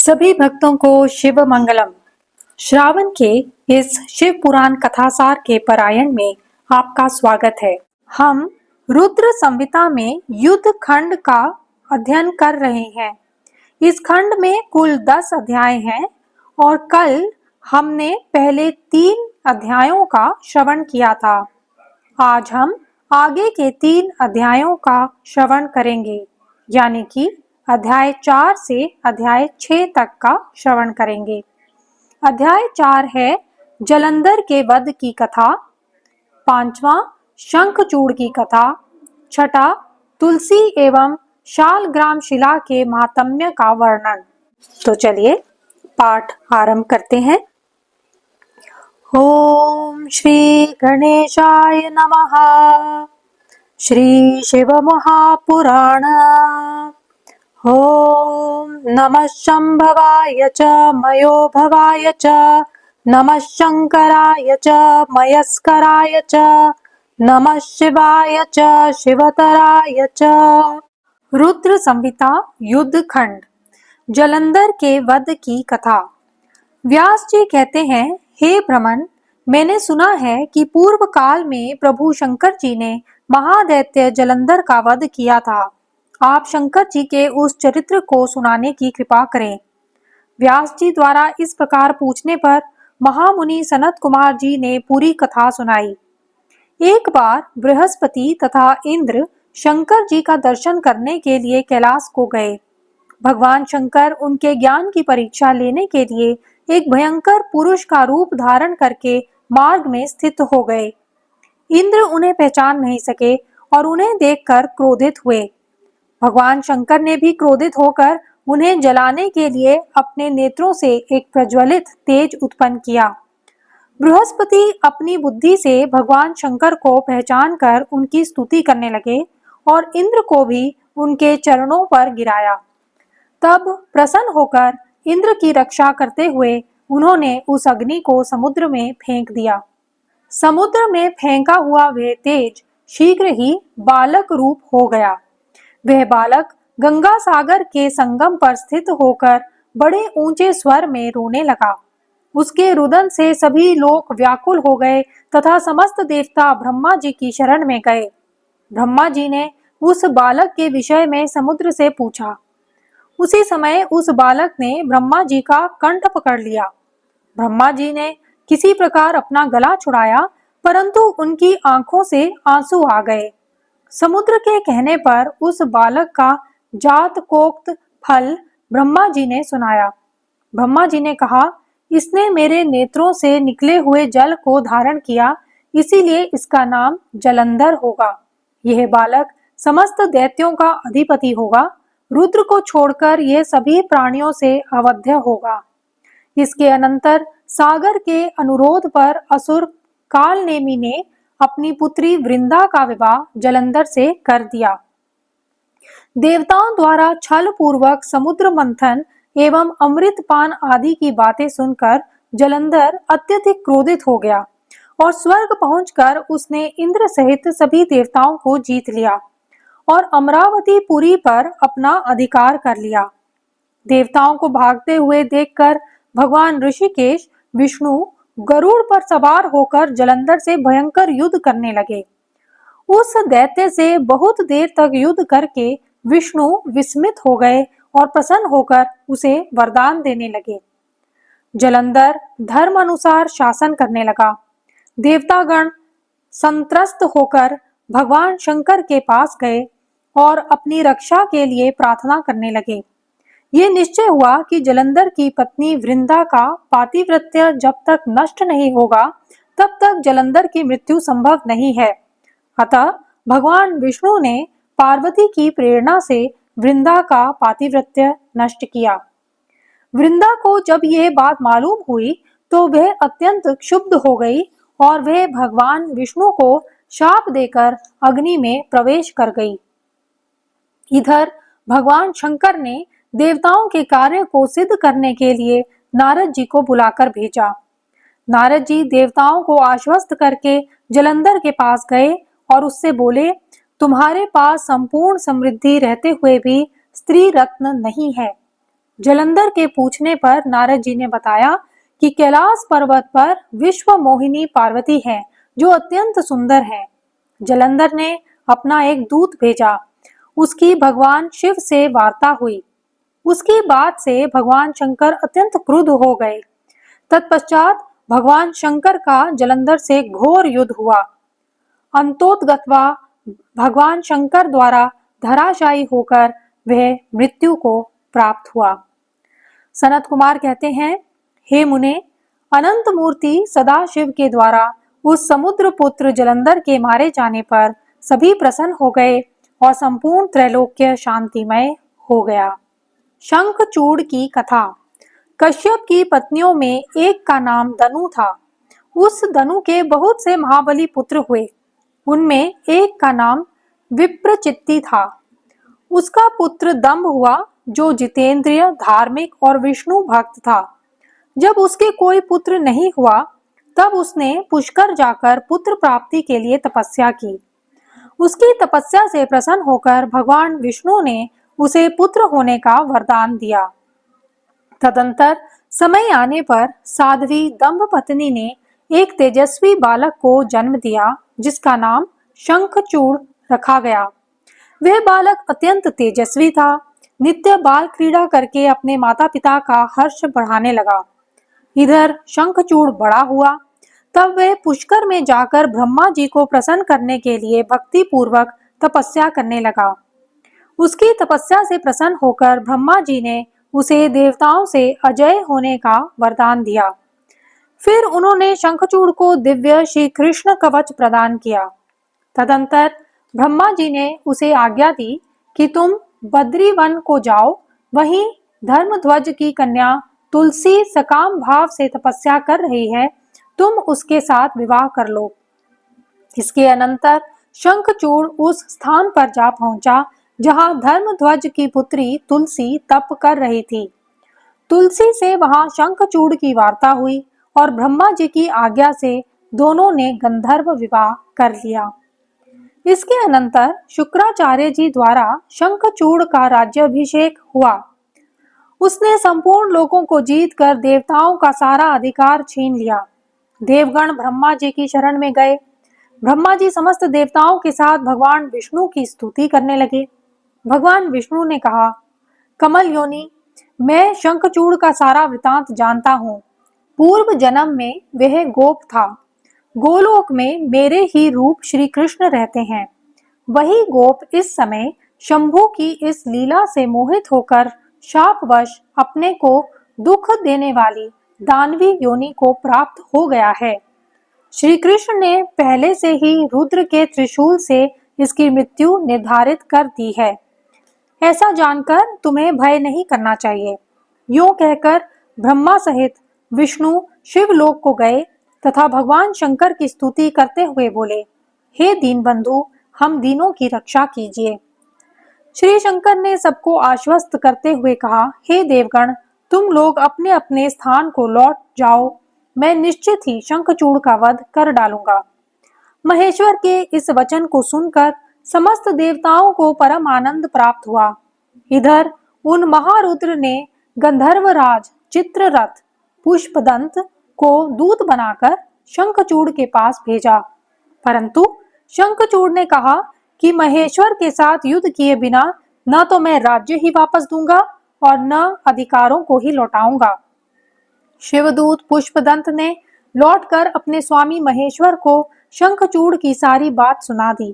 सभी भक्तों को शिव मंगलम। श्रावण के इस शिव पुराण कथासार के पारायण में आपका स्वागत है। हम रुद्र संहिता में युद्ध खंड का अध्ययन कर रहे हैं। इस खंड में कुल 10 अध्याय हैं और कल हमने पहले 3 अध्यायों का श्रवण किया था। आज हम आगे के 3 अध्यायों का श्रवण करेंगे, यानी कि अध्याय 4 से अध्याय 6 तक का श्रवण करेंगे। अध्याय 4 है जलंधर के वध की कथा, 5वां शंखचूड़ की कथा, 6ठा तुलसी एवं शालग्राम शिला के महात्म्य का वर्णन। तो चलिए पाठ आरंभ करते हैं। ओम श्री गणेशाय नमः। श्री शिव महापुराण। ओम नमः शंभवाय च मयो भवाय च, नमः शंकराय च मयस्कराय च, नमः शिवाय च शिवतराय च। रुद्र संहिता युद्ध खंड, जलंधर के वध की कथा। व्यास जी कहते हैं, हे ब्रह्मन, मैंने सुना है कि पूर्व काल में प्रभु शंकर जी ने महादैत्य जलंधर का वध किया था। आप शंकर जी के उस चरित्र को सुनाने की कृपा करें। व्यास जी द्वारा इस प्रकार पूछने पर महामुनि सनत कुमार जी ने पूरी कथा सुनाई। एक बार बृहस्पति तथा इंद्र शंकर जी का दर्शन करने के लिए कैलाश को गए। भगवान शंकर उनके ज्ञान की परीक्षा लेने के लिए एक भयंकर पुरुष का रूप धारण करके मार्ग में स्थित हो गए। इंद्र उन्हें पहचान नहीं सके और उन्हें देखकर क्रोधित हुए। भगवान शंकर ने भी क्रोधित होकर उन्हें जलाने के लिए अपने नेत्रों से एक प्रज्वलित तेज उत्पन्न किया। बृहस्पति अपनी बुद्धि से भगवान शंकर को पहचान कर उनकी स्तुति करने लगे और इंद्र को भी उनके चरणों पर गिराया। तब प्रसन्न होकर इंद्र की रक्षा करते हुए उन्होंने उस अग्नि को समुद्र में फेंक दिया। समुद्र में फेंका हुआ वह तेज शीघ्र ही बालक रूप हो गया। वह बालक गंगा सागर के संगम पर स्थित होकर बड़े ऊंचे स्वर में रोने लगा। उसके रुदन से सभी लोग व्याकुल हो गए तथा समस्त देवता ब्रह्मा जी की शरण में गए। ब्रह्मा जी ने उस बालक के विषय में समुद्र से पूछा। उसी समय उस बालक ने ब्रह्मा जी का कंठ पकड़ लिया। ब्रह्मा जी ने किसी प्रकार अपना गला छुड़ाया, परंतु उनकी आंखों से आंसू आ गए। समुद्र के कहने पर उस बालक का जातकोक्त फल ब्रह्मा जी ने सुनाया। ब्रह्मा जी ने कहा, इसने मेरे नेत्रों से निकले हुए जल को धारण किया, इसीलिए इसका नाम जलंधर होगा। यह बालक समस्त दैत्यों का अधिपति होगा। रुद्र को छोड़कर यह सभी प्राणियों से अवध्य होगा। इसके अनंतर सागर के अनुरोध पर असुर कालनेमि ने अपनी पुत्री वृंदा का विवाह जलंधर से कर दिया। देवताओं द्वारा छल पूर्वक समुद्र मंथन एवं अमृतपान आदि की बातें सुनकर जलंधर अत्यधिक क्रोधित हो गया और स्वर्ग पहुंचकर उसने इंद्र सहित सभी देवताओं को जीत लिया और अमरावती पुरी पर अपना अधिकार कर लिया। देवताओं को भागते हुए देखकर भगवान ऋषिकेश विष्णु गरुड़ पर सवार होकर जलंधर से भयंकर युद्ध करने लगे। उस दैत्य से बहुत देर तक युद्ध करके विष्णु विस्मित हो गए और प्रसन्न होकर उसे वरदान देने लगे। जलंधर धर्म अनुसार शासन करने लगा। देवतागण संत्रस्त होकर भगवान शंकर के पास गए और अपनी रक्षा के लिए प्रार्थना करने लगे। ये निश्चय हुआ कि जलंधर की पत्नी वृंदा का पातिव्रत्य जब तक नष्ट नहीं होगा तब तक जलंधर की मृत्यु संभव नहीं है। अतः भगवान विष्णु ने पार्वती की प्रेरणा से वृंदा का पातिव्रत्य नष्ट किया। वृंदा को जब यह बात मालूम हुई तो वह अत्यंत क्षुब्ध हो गई और वह भगवान विष्णु को शाप देकर अग्नि में प्रवेश कर गई। इधर भगवान शंकर ने देवताओं के कार्य को सिद्ध करने के लिए नारद जी को बुलाकर भेजा। नारद जी देवताओं को आश्वस्त करके जलंधर के पास गए और उससे बोले, तुम्हारे पास संपूर्ण समृद्धि रहते हुए भी स्त्री रत्न नहीं है। जलंधर के पूछने पर नारद जी ने बताया कि कैलाश पर्वत पर विश्व मोहिनी पार्वती है जो अत्यंत सुंदर है। जलंधर ने अपना एक दूत भेजा। उसकी भगवान शिव से वार्ता हुई। उसकी बात से भगवान शंकर अत्यंत क्रुद्ध हो गए। तत्पश्चात भगवान शंकर का जलंधर से घोर युद्ध हुआ। अंतोतगत्वा भगवान शंकर द्वारा धराशायी होकर वह मृत्यु को प्राप्त हुआ। सनत कुमार कहते हैं, हे मुने, अनंत मूर्ति सदाशिव के द्वारा उस समुद्र पुत्र जलंधर के मारे जाने पर सभी प्रसन्न हो गए और संपूर्ण त्रैलोक्य शांतिमय हो गया। शंखचूड़ की कथा। कश्यप की पत्नियों में एक का नाम दनु था। उस दनु के बहुत से महाबली पुत्र हुए। उनमें एक का नाम विप्रचित्ति था। उसका पुत्र दंभ हुआ जो जितेंद्रिय, धार्मिक और विष्णु भक्त था। जब उसके कोई पुत्र नहीं हुआ तब उसने पुष्कर जाकर पुत्र प्राप्ति के लिए तपस्या की। उसकी तपस्या से प्रसन्न होकर भगवान विष्णु ने उसे पुत्र होने का वरदान दिया। तदंतर समय आने पर साध्वी दंभ पत्नी ने एक तेजस्वी बालक को जन्म दिया जिसका नाम शंखचूड़ रखा गया। वह बालक अत्यंत तेजस्वी था। नित्य बाल क्रीड़ा करके अपने माता पिता का हर्ष बढ़ाने लगा। इधर शंखचूड़ बड़ा हुआ तब वह पुष्कर में जाकर ब्रह्मा जी को प्रसन्न करने के लिए भक्ति पूर्वक तपस्या करने लगा। उसकी तपस्या से प्रसन्न होकर ब्रह्मा जी ने उसे देवताओं से अजय होने का वरदान दिया। फिर उन्होंने शंखचूड़ को दिव्य श्री कृष्ण कवच प्रदान किया। तदंतर ब्रह्मा जी ने उसे आज्ञा दी कि तुम बद्री वन को जाओ, वहीं धर्मध्वज की कन्या तुलसी सकाम भाव से तपस्या कर रही है, तुम उसके साथ विवाह कर लो। इसके अनंतर शंखचूड़ उस स्थान पर जा पहुंचा जहां धर्मध्वज की पुत्री तुलसी तप कर रही थी। तुलसी से वहां शंखचूड़ की वार्ता हुई और ब्रह्मा जी की आज्ञा से दोनों ने गंधर्व विवाह कर लिया। इसके अनंतर शुक्राचार्य जी द्वारा शंखचूड़ का राज्याभिषेक हुआ। उसने संपूर्ण लोकों को जीतकर देवताओं का सारा अधिकार छीन लिया। देवगण ब्रह्मा जी की शरण में गए। ब्रह्मा जी समस्त देवताओं के साथ भगवान विष्णु की स्तुति करने लगे। भगवान विष्णु ने कहा, कमल योनि, मैं शंखचूड़ का सारा वृतांत जानता हूँ। पूर्व जन्म में वह गोप था। गोलोक में मेरे ही रूप श्री कृष्ण रहते हैं। वही गोप इस समय शंभु की इस लीला से मोहित होकर शापवश अपने को दुख देने वाली दानवी योनि को प्राप्त हो गया है। श्री कृष्ण ने पहले से ही रुद्र के त्रिशूल से इसकी मृत्यु निर्धारित कर दी है। ऐसा जानकर तुम्हें भय नहीं करना चाहिए। यूं कहकर ब्रह्मा सहित विष्णु शिवलोक को गए तथा भगवान शंकर की स्तुति करते हुए बोले, हे दीनबंधु, हम दीनों की रक्षा कीजिए। श्री शंकर ने सबको आश्वस्त करते हुए कहा, हे देवगण, तुम लोग अपने अपने स्थान को लौट जाओ। मैं निश्चित ही शंखचूड़ का वध कर डालूंगा। महेश्वर के इस वचन को सुनकर समस्त देवताओं को परम आनंद प्राप्त हुआ। इधर उन महारुद्र ने गंधर्वराज चित्ररथ पुष्पदंत को दूत बनाकर शंखचूड़ के पास भेजा, परंतु शंखचूड़ ने कहा कि महेश्वर के साथ युद्ध किए बिना न तो मैं राज्य ही वापस दूंगा और न अधिकारों को ही लौटाऊंगा। शिवदूत पुष्पदंत ने लौटकर अपने स्वामी महेश्वर को शंखचूड़ की सारी बात सुना दी।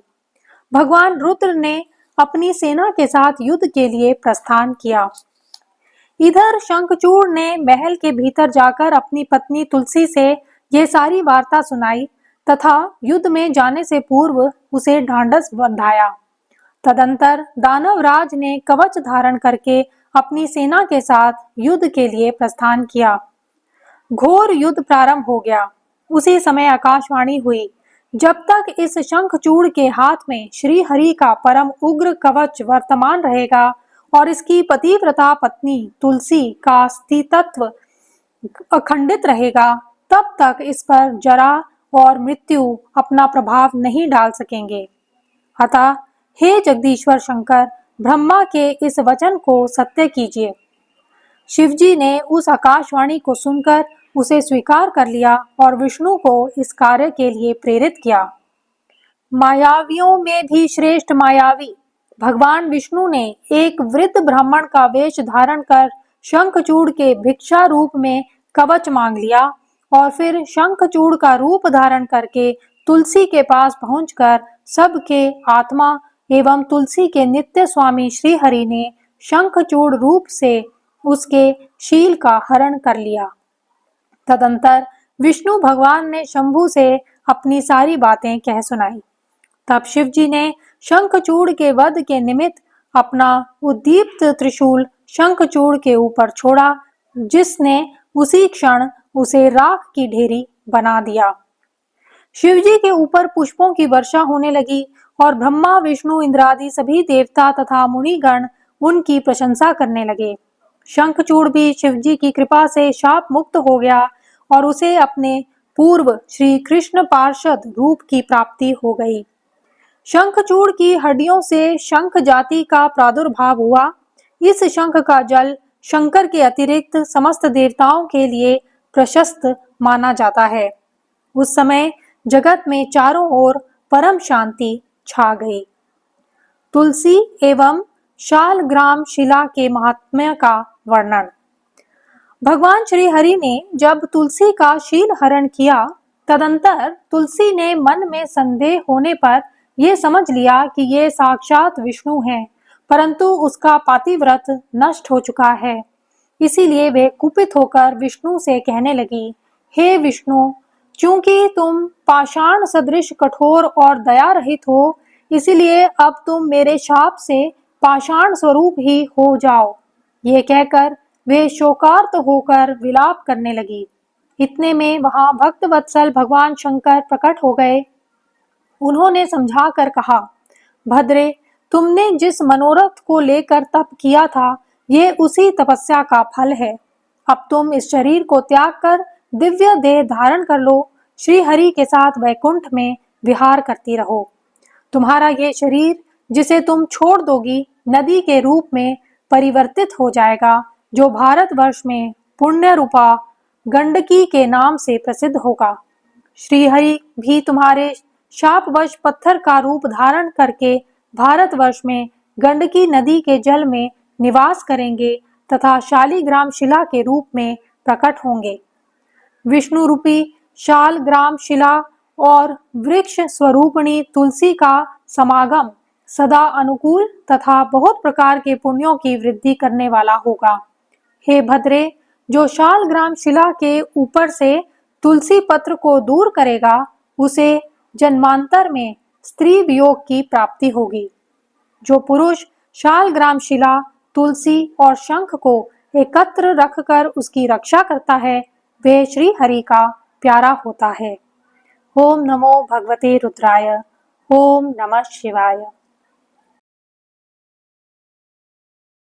भगवान रुद्र ने अपनी सेना के साथ युद्ध के लिए प्रस्थान किया। इधर शंखचूड़ ने महल के भीतर जाकर अपनी पत्नी तुलसी से यह सारी वार्ता सुनाई तथा युद्ध में जाने से पूर्व उसे ढांढस बंधाया। तदंतर दानवराज ने कवच धारण करके अपनी सेना के साथ युद्ध के लिए प्रस्थान किया। घोर युद्ध प्रारंभ हो गया। उसी समय आकाशवाणी हुई, जब तक इस शंखचूड़ के हाथ में श्री हरि का परम उग्र कवच वर्तमान रहेगा और इसकी पतिव्रता पत्नी तुलसी का अस्तित्व अखंडित रहेगा, तब तक इस पर जरा और मृत्यु अपना प्रभाव नहीं डाल सकेंगे। अतः हे जगदीश्वर शंकर, ब्रह्मा के इस वचन को सत्य कीजिए। शिवजी ने उस आकाशवाणी को सुनकर उसे स्वीकार कर लिया और विष्णु को इस कार्य के लिए प्रेरित किया। मायावियों में भी श्रेष्ठ मायावी भगवान विष्णु ने एक वृद्ध ब्राह्मण का वेश धारण कर शंखचूड़ के भिक्षा रूप में कवच मांग लिया और फिर शंखचूड़ का रूप धारण करके तुलसी के पास पहुंचकर सबके आत्मा एवं तुलसी के नित्य स्वामी श्री हरि ने शंखचूड़ रूप से उसके शील का हरण कर लिया। तदंतर विष्णु भगवान ने शंभु से अपनी सारी बातें कह सुनाई। तब शिवजी ने शंखचूड़ के वध के निमित्त अपना उद्दीप्त त्रिशूल शंखचूड़ के ऊपर छोड़ा, जिसने उसी क्षण उसे राख की ढेरी बना दिया। शिवजी के ऊपर पुष्पों की वर्षा होने लगी और ब्रह्मा विष्णु इंद्रादि सभी देवता तथा मुनिगण उनकी प्रशंसा करने लगे। शंखचूड़ भी शिवजी की कृपा से शाप मुक्त हो गया और उसे अपने पूर्व श्री कृष्ण पार्षद रूप की प्राप्ति हो गई। शंखचूड़ की हड्डियों से शंख जाति का प्रादुर्भाव हुआ। इस शंख का जल शंकर के अतिरिक्त समस्त देवताओं के लिए प्रशस्त माना जाता है। उस समय जगत में चारों ओर परम शांति छा गई। तुलसी एवं शालग्राम शिला के महात्म्य का वर्णन। भगवान श्री हरि ने जब तुलसी का शील हरण किया, तदंतर तुलसी ने मन में संदेह होने पर यह समझ लिया कि ये साक्षात विष्णु हैं, परंतु उसका पातिव्रत नष्ट हो चुका है। इसीलिए वे कुपित होकर विष्णु से कहने लगी, हे विष्णु, चूंकि तुम पाषाण सदृश कठोर और दया रहित हो, इसीलिए अब तुम मेरे शाप से पाषाण स्वरूप ही हो जाओ। ये कहकर वे शोकार्त होकर विलाप करने लगी। इतने में वहां भक्त वत्सल भगवान शंकर प्रकट हो गए। उन्होंने समझा कर कहा, भद्रे, तुमने जिस मनोरथ को लेकर तप किया था, ये उसी तपस्या का फल है। अब तुम इस शरीर को त्याग कर दिव्य देह धारण कर लो, श्री हरि के साथ वैकुंठ में विहार करती रहो। तुम्हारा ये शरीर जिसे तुम छोड़ दोगी, नदी के रूप में परिवर्तित हो जाएगा, जो भारतवर्ष में पुण्य रूपा गंडकी के नाम से प्रसिद्ध होगा। श्री हरि भी तुम्हारे शापवश पत्थर का रूप धारण करके भारतवर्ष में गंडकी नदी के जल में निवास करेंगे तथा शालिग्राम शिला के रूप में प्रकट होंगे। विष्णु रूपी शालग्राम शिला और वृक्ष स्वरूपणी तुलसी का समागम सदा अनुकूल तथा बहुत प्रकार के पुण्यों की वृद्धि करने वाला होगा। हे भद्रे, जो शालग्राम शिला के ऊपर से तुलसी पत्र को दूर करेगा, उसे जन्मांतर में स्त्री वियोग की प्राप्ति होगी। जो पुरुष शालग्राम शिला, तुलसी और शंख को एकत्र रखकर उसकी रक्षा करता है, वह श्री हरि का प्यारा होता है। ओम नमो भगवते रुद्राय। ओम नमः शिवाय।